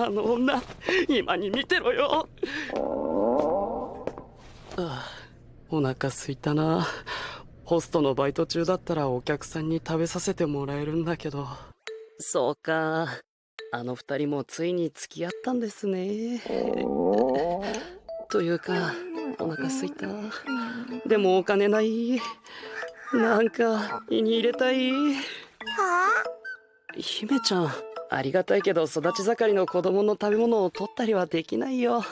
あの女、今に見てろよ。お腹すいたな。ホストのバイト中だったらお客さんに食べさせてもらえるんだけど。そうか、あの二人もついに付き合ったんですね。というか、お腹すいた。でもお金ない。なんか胃に入れたい。姫ちゃん、ありがたいけど育ち盛りの子供の食べ物を取ったりはできないよ。